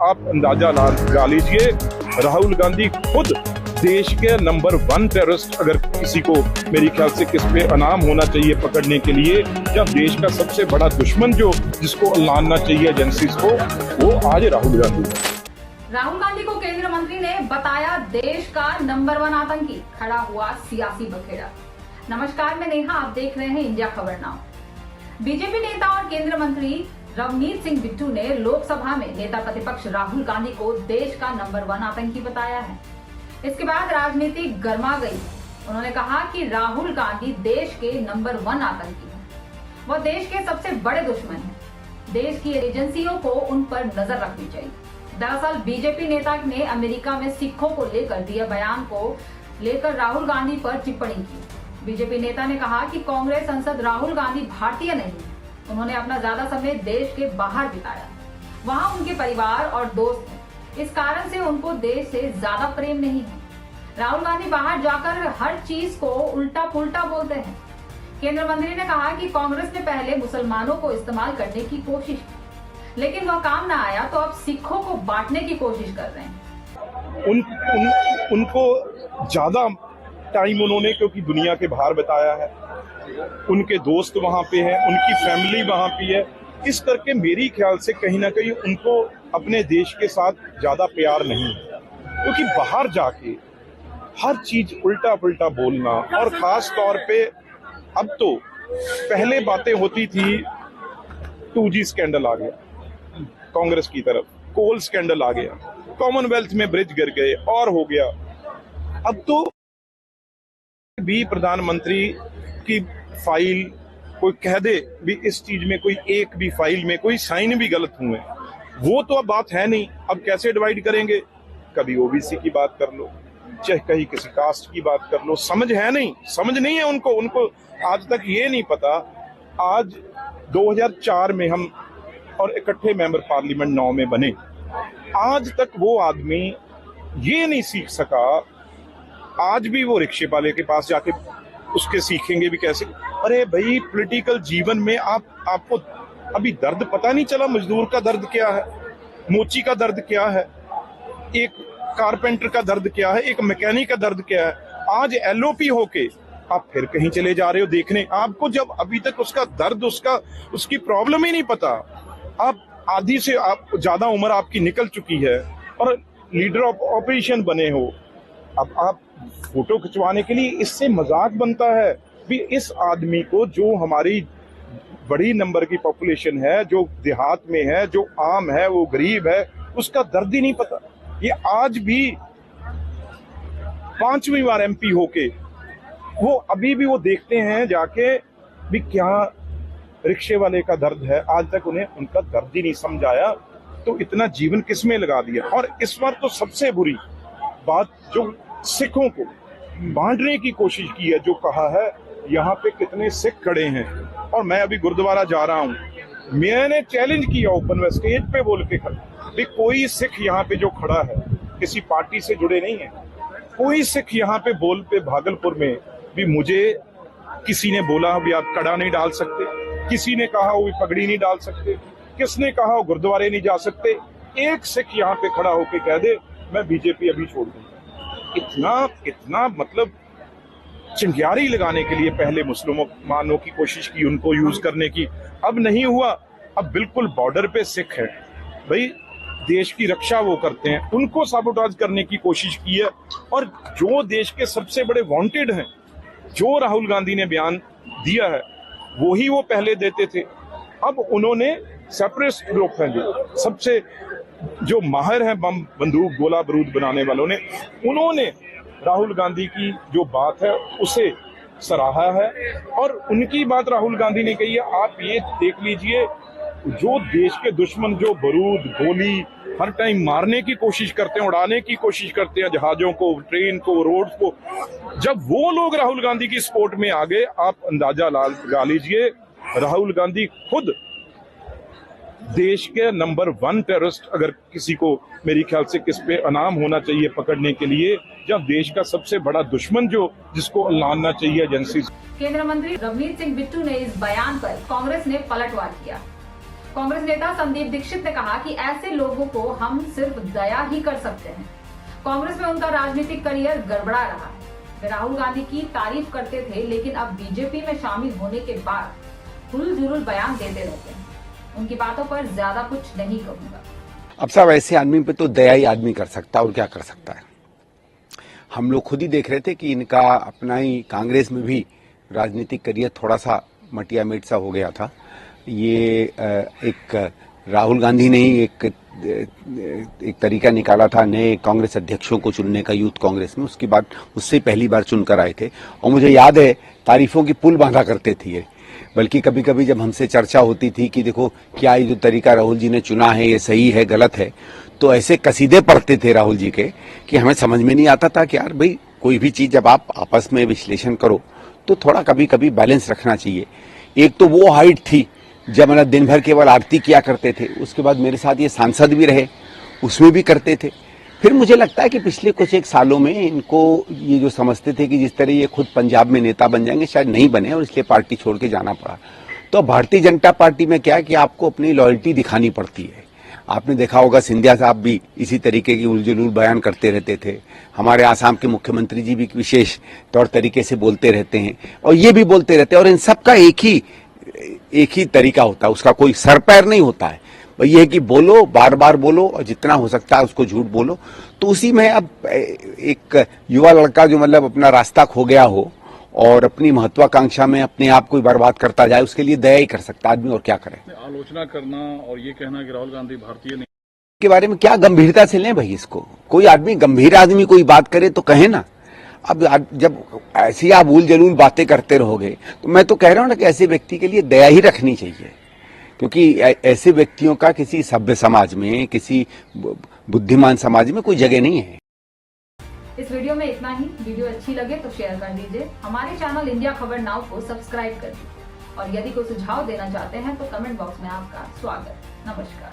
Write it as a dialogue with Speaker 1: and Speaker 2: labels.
Speaker 1: आप अंदाजा लगा लीजिए, राहुल गांधी खुद देश के नंबर 1 टेररिस्ट, अगर किसी को मेरे ख्याल से किस पे अनाम होना चाहिए पकड़ने के लिए, या देश का सबसे बड़ा दुश्मन जो जिसको लानना चाहिए एजेंसीज को, वो आज राहुल गांधी।
Speaker 2: राहुल गांधी को केंद्रीय मंत्री ने बताया देश का नंबर 1 आतंकी, खड़ा हुआ सियासी बखेड़ा। नमस्कार, मैं नेहा, आप देख रहे हैं इंडिया खबर नाउ। बीजेपी नेता और केंद्रीय मंत्री रवनीत सिंह बिट्टू ने लोकसभा में नेता प्रतिपक्ष राहुल गांधी को देश का नंबर 1 आतंकी बताया है। इसके बाद राजनीति गर्मा गई। उन्होंने कहा कि राहुल गांधी देश के नंबर 1 आतंकी हैं। वह देश के सबसे बड़े दुश्मन हैं। देश की एजेंसियों को उन पर नजर रखनी चाहिए। दरअसल बीजेपी नेता ने अमेरिका में सिखों को लेकर दिए बयान को लेकर राहुल गांधी पर टिप्पणी की। बीजेपी नेता ने कहा कि कांग्रेस सांसद राहुल गांधी भारतीय नहीं है। उन्होंने अपना ज्यादा समय देश के बाहर बिताया, वहाँ उनके परिवार और दोस्त हैं। इस कारण से उनको देश से ज्यादा प्रेम नहीं है। राहुल गांधी बाहर जाकर हर चीज को उल्टा पुल्टा बोलते हैं। केंद्रीय मंत्री ने कहा कि कांग्रेस ने पहले मुसलमानों को इस्तेमाल करने की कोशिश की, लेकिन वह काम ना आया, तो अब सिखों को बांटने की कोशिश कर रहे हैं।
Speaker 1: उनको ज्यादा टाइम उन्होंने क्योंकि दुनिया के बाहर बताया है, उनके दोस्त वहां पे हैं, उनकी फैमिली वहां पे है, इस करके मेरी ख्याल से कहीं ना कहीं उनको अपने देश के साथ ज्यादा प्यार नहीं है। क्योंकि बाहर जाके हर चीज उल्टा पुल्टा बोलना, और खास तौर पे अब तो पहले बातें होती थी, 2G स्कैंडल आ गया कांग्रेस की तरफ, कोल स्कैंडल आ गया, कॉमनवेल्थ में ब्रिज गिर गए और हो गया। अब तो भी प्रधानमंत्री की फाइल कोई कह दे भी इस चीज में कोई एक भी फाइल में कोई साइन भी गलत हुए, वो तो अब बात है नहीं। अब कैसे डिवाइड करेंगे? कभी ओबीसी की बात कर लो, चाहे कहीं किसी कास्ट की बात कर लो, समझ है नहीं, समझ नहीं है उनको आज तक ये नहीं पता। आज 2004 में हम और इकट्ठे मेंबर पार्लियामेंट 9 में बने, आज तक वो आदमी ये नहीं सीख सका। आज भी वो रिक्शे वाले के पास जाके उसके सीखेंगे भी कैसे? अरे भाई, पॉलिटिकल जीवन में आपको अभी दर्द पता नहीं चला, मजदूर का दर्द क्या है, मोची का दर्द क्या है, एक कारपेंटर का दर्द क्या है, एक मैकेनिक का दर्द क्या है। आज एलओपी होके आप फिर कहीं चले जा रहे हो देखने, आपको जब अभी तक उसका दर्द, उसकी प्रॉब्लम ही नहीं पता। आप आधी से आप ज्यादा उम्र आपकी निकल चुकी है और लीडर ऑफ ऑपरेशन बने हो, अब आप फोटो खिंचवाने के लिए इससे मजाक बनता है भी इस आदमी को, जो हमारी बड़ी नंबर की पॉपुलेशन है, जो देहात में है, जो आम है, वो गरीब है, उसका दर्द ही नहीं पता। ये आज भी 5वीं बार एमपी होके वो अभी भी वो देखते हैं जाके भी क्या रिक्शे वाले का दर्द है। आज तक उन्हें उनका दर्द ही नहीं समझाया, तो इतना जीवन किसमें लगा दिया। और इस बार तो सबसे बुरी बात जो सिखों को बांटने की कोशिश की है, जो कहा है यहाँ पे कितने सिख खड़े हैं, और मैं अभी गुरुद्वारा जा रहा हूँ, मैंने चैलेंज किया ओपन में, स्टेज पे बोल के भी कोई सिख यहाँ पे जो खड़ा है किसी पार्टी से जुड़े नहीं है, कोई सिख यहाँ पे बोल पे भागलपुर में भी मुझे किसी ने बोला भी आप कड़ा नहीं डाल सकते, किसी ने कहा वो पगड़ी नहीं डाल सकते, किसने कहा वो गुरुद्वारे नहीं जा सकते, एक सिख यहाँ पे खड़ा होके कह दे मैं बीजेपी अभी छोड़ दूंगा। इतना मतलब चिंगारी लगाने के लिए पहले मुसलमानों की कोशिश की, उनको यूज करने की, अब नहीं हुआ। अब बिल्कुल बॉर्डर पे सिख है भाई, देश की रक्षा वो करते हैं, उनको साबोटाज करने की कोशिश की है। और जो देश के सबसे बड़े वांटेड हैं, जो राहुल गांधी ने बयान दिया है, वो ही वो पहले देते थे। अब उन्होंने सेपरेटिस्ट ग्रुप हैं सबसे जो माहिर हैं बम बंदूक गोला बारूद बनाने वालों ने, उन्होंने राहुल गांधी की जो बात है उसे सराहा है। और उनकी बात राहुल गांधी ने कही है, आप ये देख लीजिए, जो देश के दुश्मन जो बारूद गोली हर टाइम मारने की कोशिश करते हैं, उड़ाने की कोशिश करते हैं जहाजों को, ट्रेन को, रोड को, जब वो लोग राहुल गांधी की सपोर्ट में आ गए, आप अंदाजा लगा लीजिए, राहुल गांधी खुद देश के नंबर 1 टेररिस्ट, अगर किसी को मेरी ख्याल से किस पे अनाम होना चाहिए पकड़ने के लिए, या देश का सबसे बड़ा दुश्मन जो जिसको लानना चाहिए एजेंसी।
Speaker 2: केंद्रीय मंत्री रवनीत सिंह बिट्टू ने इस बयान पर कांग्रेस ने पलटवार किया। कांग्रेस नेता संदीप दीक्षित ने कहा कि ऐसे लोगों को हम सिर्फ दया ही कर सकते हैं। कांग्रेस में उनका राजनीतिक करियर गड़बड़ा रहा है। वे राहुल गांधी की तारीफ करते थे, लेकिन अब बीजेपी में शामिल होने के बाद हुल-जुलूल बयान देते रहते हैं। उनकी बातों पर ज्यादा कुछ नहीं कहूंगा।
Speaker 3: अब साहब ऐसे आदमी पे तो दया ही आदमी कर सकता है, और क्या कर सकता है। हम लोग खुद ही देख रहे थे कि इनका अपना ही कांग्रेस में भी राजनीतिक करियर थोड़ा सा मटिया मेट सा हो गया था। ये एक राहुल गांधी ने ही एक तरीका निकाला था नए कांग्रेस अध्यक्षों को चुनने का यूथ कांग्रेस में। उसके बाद उससे पहली बार चुनकर आए थे, और मुझे याद है तारीफों की पुल बांधा करते थे ये। बल्कि कभी कभी जब हमसे चर्चा होती थी कि देखो क्या ये जो तरीका राहुल जी ने चुना है ये सही है गलत है, तो ऐसे कसीदे पढ़ते थे राहुल जी के कि हमें समझ में नहीं आता था कि यार भाई कोई भी चीज जब आप आपस में विश्लेषण करो तो थोड़ा कभी कभी बैलेंस रखना चाहिए। एक तो वो हाइट थी जब मतलब दिन भर केवल आरती किया करते थे, उसके बाद मेरे साथ ये सांसद भी रहे, उसमें भी करते थे। फिर मुझे लगता है कि पिछले कुछ एक सालों में इनको ये जो समझते थे कि जिस तरह ये खुद पंजाब में नेता बन जाएंगे, शायद नहीं बने और इसलिए पार्टी छोड़ के जाना पड़ा। तो भारतीय जनता पार्टी में क्या है कि आपको अपनी लॉयल्टी दिखानी पड़ती है। आपने देखा होगा सिंधिया साहब भी इसी तरीके की उलझुल बयान करते रहते थे। हमारे आसाम के मुख्यमंत्री जी भी विशेष तौर तरीके से बोलते रहते हैं, और ये भी बोलते रहते हैं, और इन सबका एक ही तरीका होता है, उसका कोई सर पैर नहीं होता है। ये है कि बोलो, बार बार बोलो, और जितना हो सकता है उसको झूठ बोलो। तो उसी में अब एक युवा लड़का जो मतलब अपना रास्ता खो गया हो और अपनी महत्वाकांक्षा में अपने आप को बर्बाद करता जाए, उसके लिए दया ही कर सकता आदमी, और क्या करे।
Speaker 4: आलोचना करना और ये कहना कि राहुल गांधी भारतीय नहीं
Speaker 3: के बारे में क्या गंभीरता से लें भाई इसको। कोई आदमी गंभीर आदमी कोई बात करे तो कहे ना। अब जब ऐसी आप उल जलूल बातें करते रहोगे तो मैं तो कह रहा हूं ना कि ऐसे व्यक्ति के लिए दया ही रखनी चाहिए, क्योंकि ऐसे व्यक्तियों का किसी सभ्य समाज में, किसी बुद्धिमान समाज में कोई जगह नहीं है।
Speaker 2: इस वीडियो में इतना ही। वीडियो अच्छी लगे तो शेयर कर दीजिए। हमारे चैनल इंडिया खबर नाउ को सब्सक्राइब कर दीजिए, और यदि कोई सुझाव देना चाहते हैं तो कमेंट बॉक्स में आपका स्वागत। नमस्कार।